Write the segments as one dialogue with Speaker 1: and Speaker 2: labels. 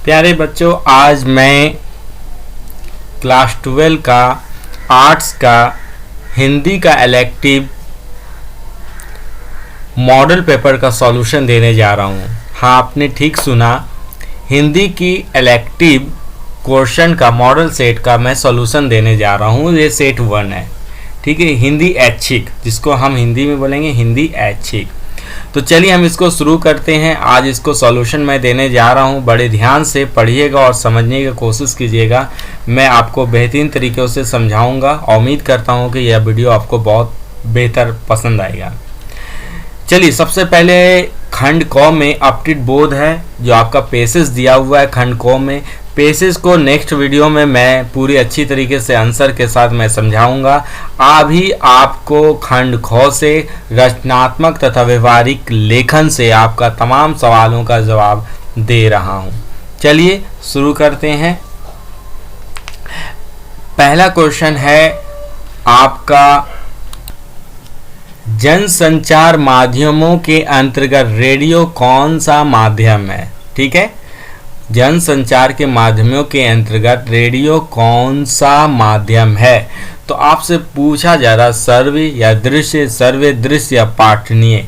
Speaker 1: प्यारे बच्चों, आज मैं क्लास 12 का आर्ट्स का हिंदी का इलेक्टिव मॉडल पेपर का सॉल्यूशन देने जा रहा हूँ। हाँ, आपने ठीक सुना, हिंदी की इलेक्टिव क्वेश्चन का मॉडल सेट का मैं सॉल्यूशन देने जा रहा हूँ। ये सेट 1 है, ठीक है। हिंदी ऐच्छिक, जिसको हम हिंदी में बोलेंगे हिंदी ऐच्छिक। तो चलिए हम इसको शुरू करते हैं। आज इसको सॉल्यूशन मैं देने जा रहा हूँ। बड़े ध्यान से पढ़िएगा और समझने की कोशिश कीजिएगा। मैं आपको बेहतरीन तरीके से समझाऊंगा। उम्मीद करता हूँ कि यह वीडियो आपको बहुत बेहतर पसंद आएगा। चलिए, सबसे पहले खंड क में अपटित बोध है, जो आपका पेसेस दिया हुआ है खंड क में। पेसेस को नेक्स्ट वीडियो में मैं पूरी अच्छी तरीके से आंसर के साथ मैं समझाऊंगा। अभी आपको खंड ख से रचनात्मक तथा व्यवहारिक लेखन से आपका तमाम सवालों का जवाब दे रहा हूं। चलिए शुरू करते हैं। पहला क्वेश्चन है आपका, जनसंचार माध्यमों के अंतर्गत रेडियो कौन सा माध्यम है? ठीक है, जनसंचार के माध्यमों के अंतर्गत रेडियो कौन सा माध्यम है? तो आपसे पूछा जा रहा श्रव्य या दृश्य, श्रव्य, दृश्य या पाठनीय।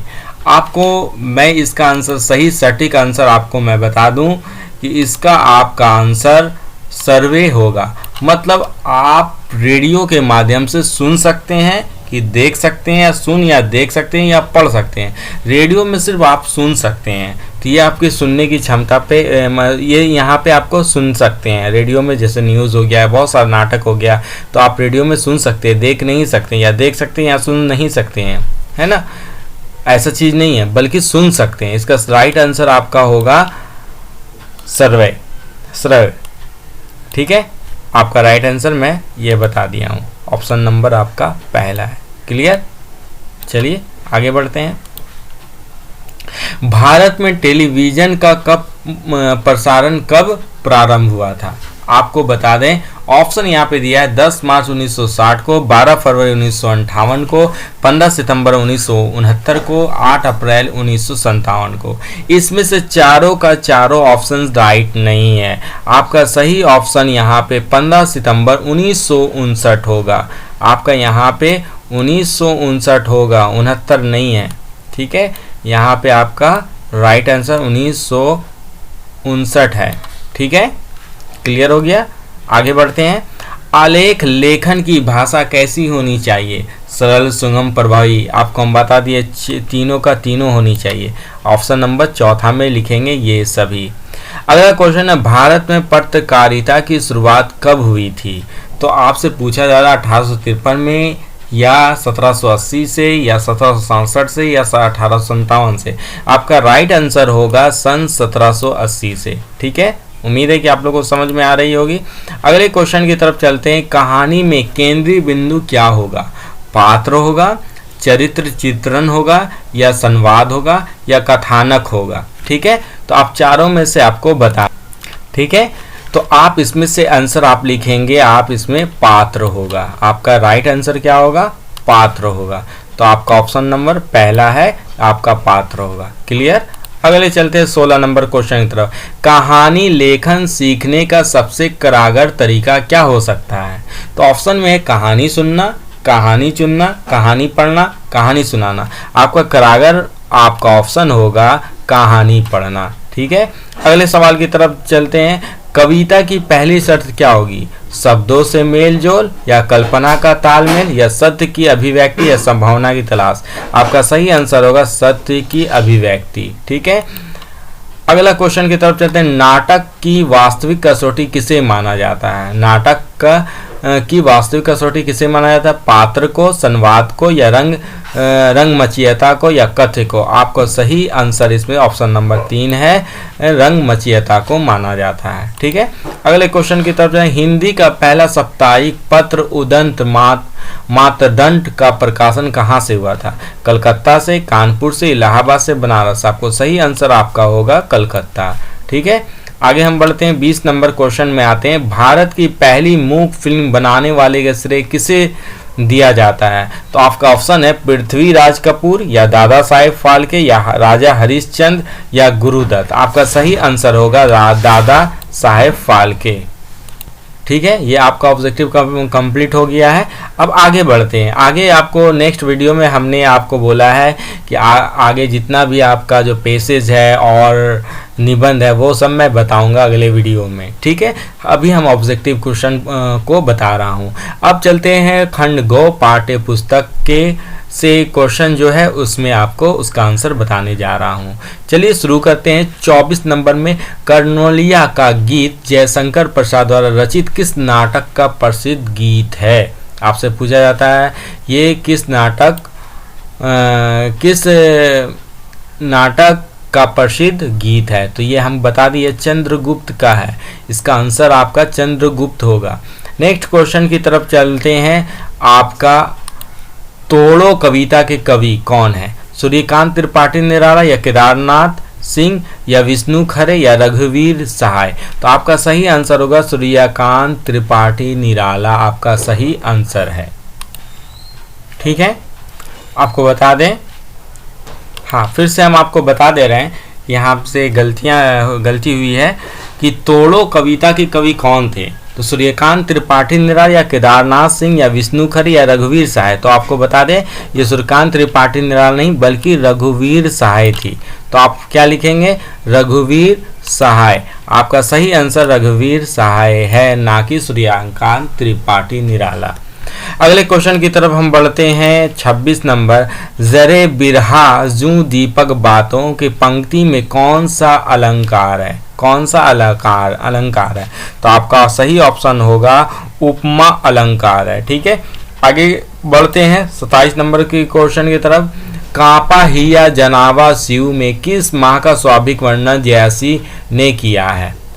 Speaker 1: आपको मैं इसका आंसर, सही सटीक आंसर आपको मैं बता दूं कि इसका आपका आंसर श्रव्य होगा। मतलब आप रेडियो के माध्यम से सुन सकते हैं कि देख सकते हैं, या सुन या देख सकते हैं या पढ़ सकते हैं। रेडियो में सिर्फ आप सुन सकते हैं, तो ये आपकी सुनने की क्षमता पे ये यहाँ पे आपको सुन सकते हैं। रेडियो में जैसे न्यूज़ हो गया, बहुत सारा नाटक हो गया, तो आप रेडियो में सुन सकते हैं, देख नहीं सकते, या देख सकते हैं या सुन नहीं सकते हैं, है ना। ऐसा चीज़ नहीं है, बल्कि सुन सकते हैं। इसका राइट आंसर आपका होगा श्रव्य, श्रव्य। ठीक है, आपका राइट आंसर मैं ये बता दिया हूँ। ऑप्शन नंबर आपका पहला है। क्लियर? चलिए आगे बढ़ते हैं। भारत में टेलीविजन का प्रसारण कब प्रारंभ हुआ था? आपको बता दें, ऑप्शन यहाँ पे दिया है 10 मार्च 1960 को, 12 फरवरी 1958 को, 15 सितंबर 1969 को, 8 अप्रैल 1957 को। इसमें से चारों का चारों ऑप्शन राइट नहीं है। आपका सही ऑप्शन यहाँ पे 15 सितंबर 1959 होगा। आपका यहाँ पे 1959 होगा, 69 नहीं है। ठीक है, यहाँ पे आपका राइट आंसर 1959 है। ठीक है, क्लियर हो गया। आगे बढ़ते हैं। आलेख लेखन की भाषा कैसी होनी चाहिए? सरल, सुगम, प्रभावी। आपको हम बता दिए तीनों का तीनों होनी चाहिए। ऑप्शन नंबर चौथा में लिखेंगे ये सभी। अगला क्वेश्चन है, भारत में पत्रकारिता की शुरुआत कब हुई थी? तो आपसे पूछा जा रहा है 1853 में, या 1780 से, या 1767 से, या 1857 से। आपका राइट आंसर होगा सन 1780 से। ठीक है, उम्मीद है कि आप लोगों को समझ में आ रही होगी। अगले क्वेश्चन की तरफ चलते हैं। कहानी में केंद्रीय बिंदु क्या होगा? पात्र होगा, चरित्र चित्रण होगा, या संवाद होगा, या कथानक होगा? ठीक है, तो आप चारों में से आपको बता। ठीक है, तो आप इसमें से आंसर आप लिखेंगे, आप इसमें पात्र होगा। आपका राइट आंसर क्या होगा? पात्र होगा। तो आपका ऑप्शन नंबर पहला है, आपका पात्र होगा। क्लियर? अगले चलते हैं 16 नंबर क्वेश्चन की तरफ। कहानी लेखन सीखने का सबसे कारगर तरीका क्या हो सकता है? तो ऑप्शन में है कहानी सुनना, कहानी चुनना, कहानी पढ़ना, कहानी सुनाना। आपका कारगर आपका ऑप्शन होगा कहानी पढ़ना। ठीक है, अगले सवाल की तरफ चलते हैं। कविता की पहली शर्त क्या होगी? शब्दों से मेल जोल, या कल्पना का तालमेल, या सत्य की अभिव्यक्ति, या संभावना की तलाश। आपका सही आंसर होगा सत्य की अभिव्यक्ति। ठीक है, अगला क्वेश्चन की तरफ चलते हैं। नाटक की वास्तविक कसौटी किसे माना जाता है? नाटक की वास्तविक कसौटी किसे माना जाता है? पात्र को, संवाद को, या रंगमचीयता को, या कथ्य को? आपको सही आंसर इसमें ऑप्शन नंबर 3 है, रंगमचीयता को माना जाता है। ठीक है, अगले क्वेश्चन की तरफ जाए। हिंदी का पहला साप्ताहिक पत्र उदंत मातदंड का प्रकाशन कहाँ से हुआ था? कलकत्ता से, कानपुर से, इलाहाबाद से, बनारस। आपको सही आंसर आपका होगा कलकत्ता। ठीक है, आगे हम बढ़ते हैं। 20 नंबर क्वेश्चन में आते हैं। भारत की पहली मूक फिल्म बनाने वाले का श्रेय किसे दिया जाता है? तो आपका ऑप्शन है पृथ्वीराज कपूर, या दादा साहेब फाल्के, या राजा हरिश्चंद्र, या गुरुदत्त। आपका सही आंसर होगा दादा साहेब फाल्के। ठीक है, ये आपका ऑब्जेक्टिव कंप्लीट हो गया है। अब आगे बढ़ते हैं। आगे आपको नेक्स्ट वीडियो में हमने आपको बोला है कि आगे जितना भी आपका जो पेसेज है और निबंध है वो सब मैं बताऊंगा अगले वीडियो में। ठीक है, अभी हम ऑब्जेक्टिव क्वेश्चन को बता रहा हूं। अब चलते हैं खंड गो पाठ्य पुस्तक के से क्वेश्चन जो है उसमें आपको उसका आंसर बताने जा रहा हूं। चलिए शुरू करते हैं। 24 नंबर में कर्नोलिया का गीत जयशंकर प्रसाद द्वारा रचित किस नाटक का प्रसिद्ध गीत है? आपसे पूछा जाता है ये किस नाटक का प्रसिद्ध गीत है, तो ये हम बता दिए चंद्रगुप्त का है। इसका आंसर आपका चंद्रगुप्त होगा। नेक्स्ट क्वेश्चन की तरफ चलते हैं। आपका तोड़ो कविता के कवि कौन है? सूर्यकांत त्रिपाठी निराला या केदारनाथ सिंह या विष्णु खरे या रघुवीर सहाय? तो आपका सही आंसर होगा सूर्यकांत त्रिपाठी निराला, आपका सही आंसर है। ठीक है, आपको बता दें, हाँ फिर से हम आपको बता दे रहे हैं, यहाँ से गलती हुई है कि तोड़ो कविता के कवि कौन थे? तो सूर्यकांत त्रिपाठी निराला या केदारनाथ सिंह या विष्णु खरे या रघुवीर सहाय? तो आपको बता दें ये सूर्यकांत त्रिपाठी निराला नहीं बल्कि रघुवीर सहाय थी। तो आप क्या लिखेंगे? रघुवीर सहाय। आपका सही आंसर रघुवीर सहाय है, ना कि सूर्यकांत त्रिपाठी निराला। अगले क्वेश्चन की तरफ हम बढ़ते हैं। 26 नंबर, जरे बिरहा जू दीपक बातों की पंक्ति में कौन सा अलंकार है? कौन सा अलंकार है? तो आपका सही ऑप्शन होगा उपमा अलंकार है। ठीक है, आगे बढ़ते हैं 27 नंबर की क्वेश्चन की तरफ। कांपा हिया जनावा शिव में किस माह का स्वाभाविक वर्णन जयासी ने किया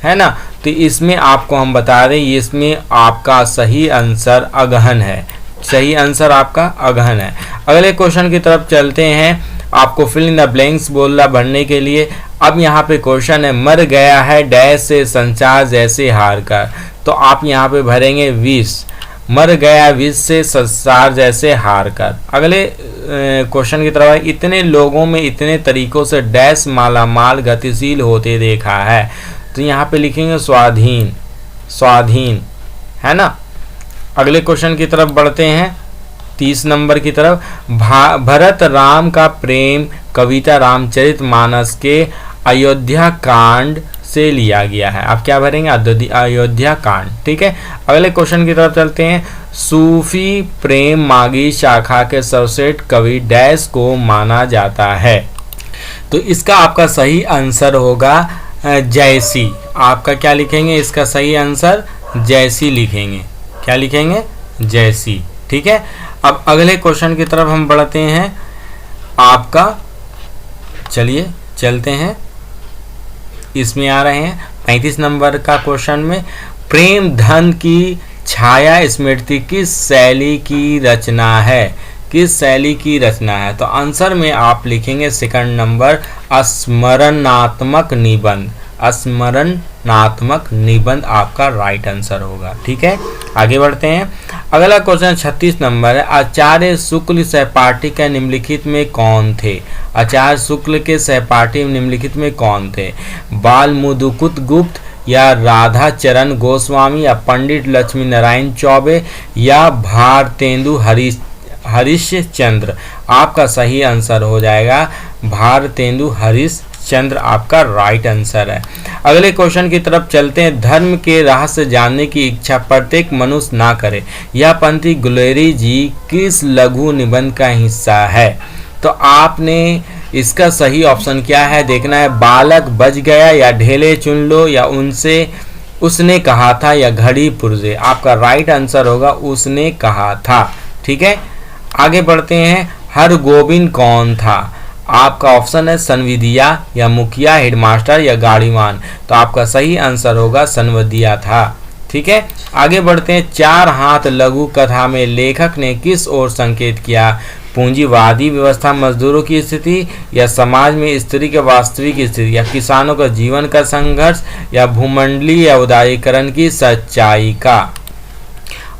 Speaker 1: है ना? तो इसमें आपको हम बता दें इसमें आपका सही आंसर अगहन है। सही आंसर आपका अगहन है। अगले क्वेश्चन की तरफ चलते हैं। आपको फिल इन द ब्लैंक्स बोलना भरने के लिए। अब यहाँ पे क्वेश्चन है मर गया है डैश से संसार जैसे हार कर। तो आप यहाँ पे भरेंगे विष। मर गया विष से संसार जैसे हार कर। अगले क्वेश्चन की तरफ इतने लोगों में इतने तरीकों से डैश मालामाल गतिशील होते देखा है। तो यहाँ पे लिखेंगे स्वाधीन। स्वाधीन है ना। अगले क्वेश्चन की तरफ बढ़ते हैं 30 नंबर की तरफ। भरत राम का प्रेम कविता रामचरितमानस के अयोध्या कांड से लिया गया है। आप क्या भरेंगे? अयोध्या कांड। ठीक है, अगले क्वेश्चन की तरफ चलते हैं। सूफी प्रेम मागी शाखा के सर्वश्रेष्ठ कवि डैश को माना जाता है। तो इसका आपका सही आंसर होगा जयसी। आपका क्या लिखेंगे? इसका सही आंसर जयसी लिखेंगे। क्या लिखेंगे? जयसी। ठीक है, अब अगले क्वेश्चन की तरफ हम बढ़ते हैं। आपका चलिए चलते हैं, इसमें आ रहे हैं 35 नंबर का क्वेश्चन में। प्रेम धन की छाया स्मृति किस शैली की रचना है? किस शैली की रचना है? तो आंसर में आप लिखेंगे सेकंड नंबर स्मरणात्मक निबंध। स्मरणात्मक निबंध आपका राइट आंसर होगा। ठीक है, आगे बढ़ते हैं। अगला क्वेश्चन 36 नंबर है। आचार्य शुक्ल सहपाठी के निम्नलिखित में कौन थे? आचार्य शुक्ल के सहपाठी निम्नलिखित में कौन थे? बाल मुदुकुत गुप्त या राधा चरण गोस्वामी या पंडित लक्ष्मी नारायण चौबे या भारतेंदु हरिश्चंद्र? आपका सही आंसर हो जाएगा भारतेंदु हरिश्चंद्र, आपका राइट आंसर है। अगले क्वेश्चन की तरफ चलते हैं। धर्म के रहस्य जानने की इच्छा प्रत्येक मनुष्य ना करे। यह पंक्ति गुलेरी जी किस लघु निबंध का हिस्सा है? तो आपने इसका सही ऑप्शन क्या है देखना है। बालक बच गया या ढेले चुन लो या उसने कहा था या घड़ी पुर्जे? आपका राइट आंसर होगा उसने कहा था। ठीक है, आगे बढ़ते हैं। हरगोविंद कौन था? आपका ऑप्शन है सनविदिया या मुखिया हेडमास्टर या गाड़ीवान? तो आपका सही आंसर होगा सनविदिया था। ठीक है, आगे बढ़ते हैं। चार हाथ लघु कथा में लेखक ने किस ओर संकेत किया? पूंजीवादी व्यवस्था, मजदूरों की स्थिति या समाज में स्त्री के वास्तविक स्थिति या किसानों का जीवन का संघर्ष या भूमंडलीय या उदारीकरण की सच्चाई का?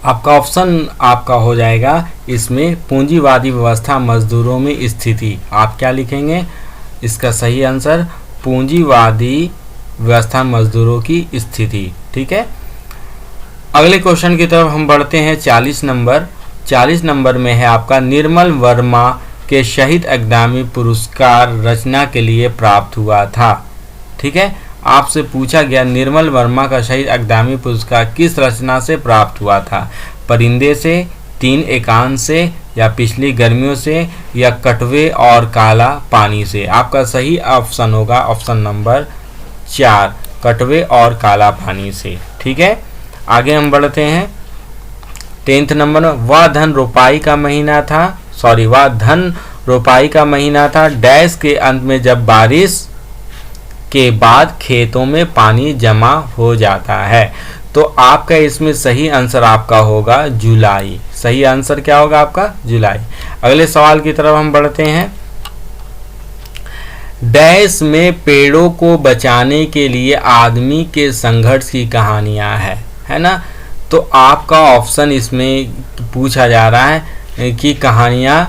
Speaker 1: आपका ऑप्शन आपका हो जाएगा इसमें पूंजीवादी व्यवस्था मजदूरों में स्थिति। आप क्या लिखेंगे? इसका सही आंसर पूंजीवादी व्यवस्था मजदूरों की स्थिति। ठीक है, अगले क्वेश्चन की तरफ हम बढ़ते हैं। 40 नंबर में है आपका निर्मल वर्मा के शहीद अकादमी पुरस्कार रचना के लिए प्राप्त हुआ था। ठीक है, आपसे पूछा गया निर्मल वर्मा का शहीद अकादमी पुरस्कार किस रचना से प्राप्त हुआ था? परिंदे से, 3 एकांत से, या पिछली गर्मियों से, या कटवे और काला पानी से? आपका सही ऑप्शन होगा ऑप्शन नंबर 4, कटवे और काला पानी से। ठीक है, आगे हम बढ़ते हैं। 10th नंबर में वह धन रोपाई का महीना था डैश के अंत में जब बारिश के बाद खेतों में पानी जमा हो जाता है। तो आपका इसमें सही आंसर आपका होगा जुलाई। सही आंसर क्या होगा आपका? जुलाई। अगले सवाल की तरफ हम बढ़ते हैं। डैश में पेड़ों को बचाने के लिए आदमी के संघर्ष की कहानियां है ना। तो आपका ऑप्शन इसमें पूछा जा रहा है कि कहानियां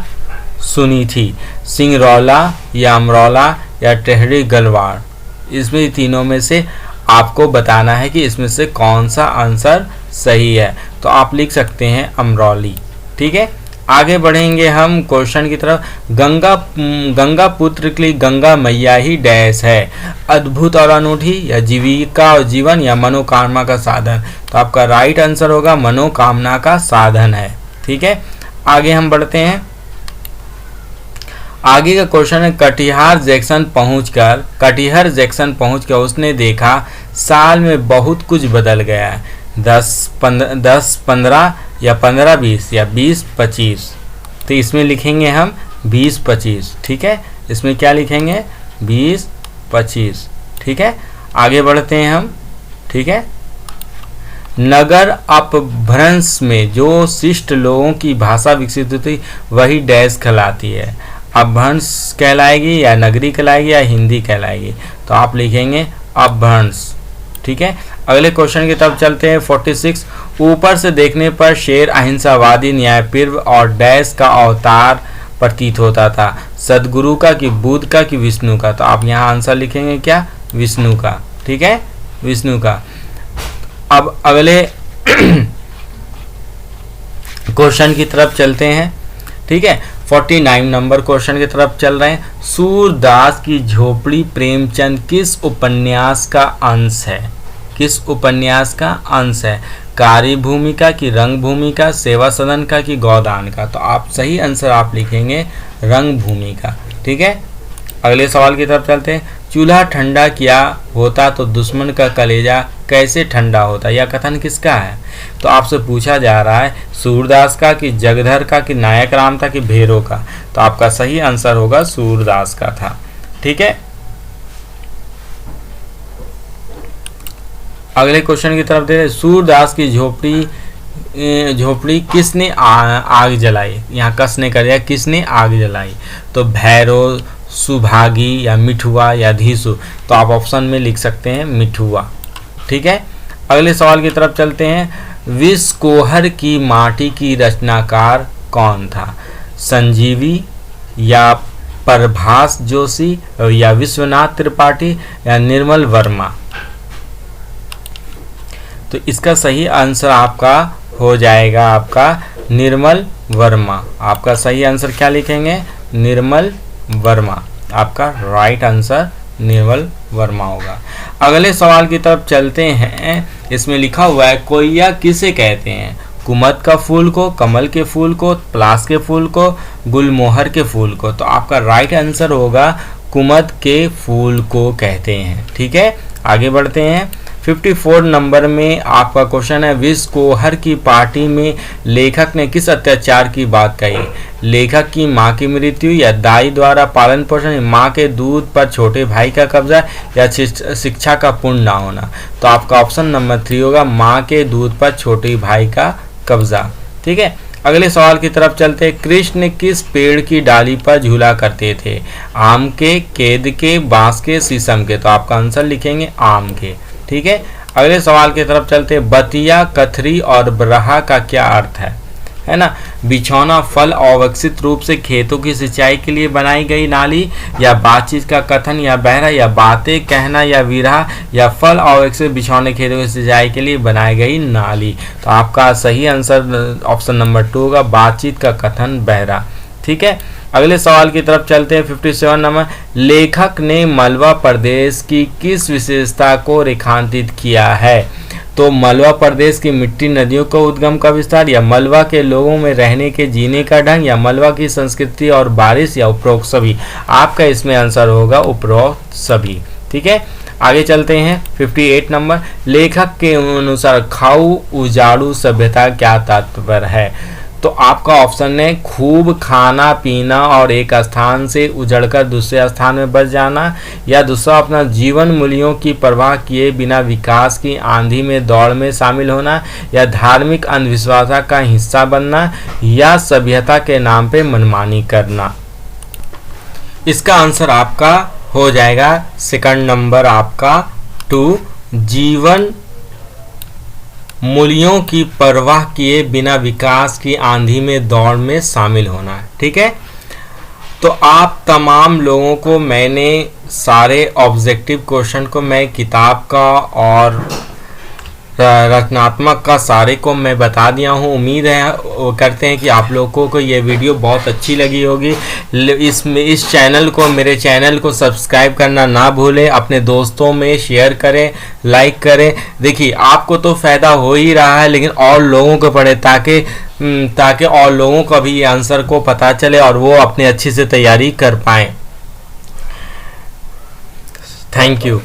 Speaker 1: सुनी थी, सिंगरौला या अमरौला या टेहरी गलवार। इसमें तीनों में से आपको बताना है कि इसमें से कौन सा आंसर सही है। तो आप लिख सकते हैं अमरौली। ठीक है, आगे बढ़ेंगे हम क्वेश्चन की तरफ। गंगा पुत्र के लिए गंगा मैया ही डैश है, अद्भुत और अनूठी, या जीविका और जीवन, या मनोकामना का साधन? तो आपका राइट आंसर होगा मनोकामना का साधन है। ठीक है, आगे हम बढ़ते हैं। आगे का क्वेश्चन है कटिहार जंक्शन पहुंचकर उसने देखा साल में बहुत कुछ बदल गया है। 10-15 या 15-20 या 20-25? तो इसमें लिखेंगे हम 20-25। ठीक है, इसमें क्या लिखेंगे? 20-25। ठीक है, आगे बढ़ते हैं हम। ठीक है, नगर अपभ्रंश में जो शिष्ट लोगों की भाषा विकसित होती वही डैश कहलाती है। अपभ्रंश कहलाएगी या नगरी कहलाएगी या हिंदी कहलाएगी? तो आप लिखेंगे अपभ्रंश। ठीक है, अगले क्वेश्चन की तरफ चलते हैं। 46 ऊपर से देखने पर शेर अहिंसावादी, न्यायप्रिय और डैश का अवतार प्रतीत होता था, सदगुरु का कि बुद्ध का कि विष्णु का? तो आप यहाँ आंसर लिखेंगे क्या? विष्णु का। ठीक है, विष्णु का। अब अगले क्वेश्चन की तरफ चलते हैं। ठीक है, 49 नंबर क्वेश्चन की तरफ चल रहे हैं। सूरदास की झोपड़ी प्रेमचंद किस उपन्यास का अंश है? किस उपन्यास का अंश है? कार्य भूमिका की रंग भूमिका, सेवा सदन का कि गोदान का? तो आप सही आंसर आप लिखेंगे रंग भूमिका। ठीक है, अगले सवाल की तरफ चलते हैं। चूल्हा ठंडा किया होता तो दुश्मन का कलेजा कैसे ठंडा होता? यह कथन किसका है? तो आपसे पूछा जा रहा है सूरदास का कि जगधर का कि नायक राम था कि भैरव का? तो आपका सही आंसर होगा सूरदास का था। ठीक है, अगले क्वेश्चन की तरफ दे। सूरदास की झोपड़ी किसने आग जलाई? यहाँ कसने कर दिया, किसने आग जलाई? तो भैरव, सुभागी, या मिठुआ, या धीसु? तो आप ऑप्शन में लिख सकते हैं मिठुआ। ठीक है, अगले सवाल की तरफ चलते हैं। विषकोहर की माटी की रचनाकार कौन था? संजीवी, या प्रभास जोशी, या विश्वनाथ त्रिपाठी, या निर्मल वर्मा? तो इसका सही आंसर आपका हो जाएगा आपका निर्मल वर्मा। आपका सही आंसर क्या लिखेंगे? निर्मल वर्मा। आपका राइट आंसर निर्मल वर्मा होगा। अगले सवाल की तरफ चलते हैं। इसमें लिखा हुआ है कोइया किसे कहते हैं? कुमत का फूल को, कमल के फूल को, पलास के फूल को, गुलमोहर के फूल को? तो आपका राइट आंसर होगा कुमत के फूल को कहते हैं। ठीक है, आगे बढ़ते हैं। 54 नंबर में आपका क्वेश्चन है विषकोहर की पार्टी में लेखक ने किस अत्याचार की बात कही? लेखक की मां की मृत्यु, या दाई द्वारा पालन पोषण, मां के दूध पर छोटे भाई का कब्जा, या शिक्षा का पूर्ण ना होना? तो आपका ऑप्शन नंबर 3 होगा मां के दूध पर छोटे भाई का कब्जा। ठीक है, अगले सवाल की तरफ चलते हैं। कृष्ण किस पेड़ की डाली पर झूला करते थे? आम के, केद के, बांस के, शीशम के? तो आपका आंसर लिखेंगे आम के। ठीक है, अगले सवाल की तरफ चलते हैं। बतिया, कथरी और बरहा का क्या अर्थ है? है ना। बिछौना फल अविकसित रूप से खेतों की सिंचाई के लिए बनाई गई नाली, या बातचीत का कथन या बहरा, या बातें कहना या विरहा, या फल अविकसित बिछौने खेतों की सिंचाई के लिए बनाई गई नाली। तो आपका सही आंसर ऑप्शन नंबर 2 होगा, बातचीत का कथन बहरा। ठीक है, अगले सवाल की तरफ चलते हैं। 57 नंबर, लेखक ने मलवा प्रदेश की किस विशेषता को रेखांकित किया है? तो मलवा प्रदेश की मिट्टी, नदियों का उद्गम का विस्तार, या मलवा के लोगों में रहने के जीने का ढंग, या मलवा की संस्कृति और बारिश, या उपरोक्त सभी। आपका इसमें आंसर होगा उपरोक्त सभी। ठीक है, आगे चलते हैं। 58 नंबर, लेखक के अनुसार खाऊ उजाड़ू सभ्यता क्या तात्पर्य है? तो आपका ऑप्शन है खूब खाना पीना और एक स्थान से उजड़कर दूसरे स्थान में बस जाना, या दूसरा अपना जीवन मूल्यों की परवाह किए बिना विकास की आंधी में दौड़ में शामिल होना, या धार्मिक अंधविश्वास का हिस्सा बनना, या सभ्यता के नाम पे मनमानी करना। इसका आंसर आपका हो जाएगा सेकंड नंबर आपका 2, जीवन मूल्यों की परवाह किए बिना विकास की आंधी में दौड़ में शामिल होना। ठीक है, तो आप तमाम लोगों को मैंने सारे ऑब्जेक्टिव क्वेश्चन को मैं किताब का और रचनात्मक का सारे को मैं बता दिया हूँ। उम्मीद है करते हैं कि आप लोगों को ये वीडियो बहुत अच्छी लगी होगी। इस चैनल को, मेरे चैनल को सब्सक्राइब करना ना भूलें, अपने दोस्तों में शेयर करें, लाइक करें। देखिए आपको तो फ़ायदा हो ही रहा है, लेकिन और लोगों को पढ़े ताकि और लोगों को भी ये आंसर को पता चले और वो अपने अच्छे से तैयारी कर पाएँ। Thank you.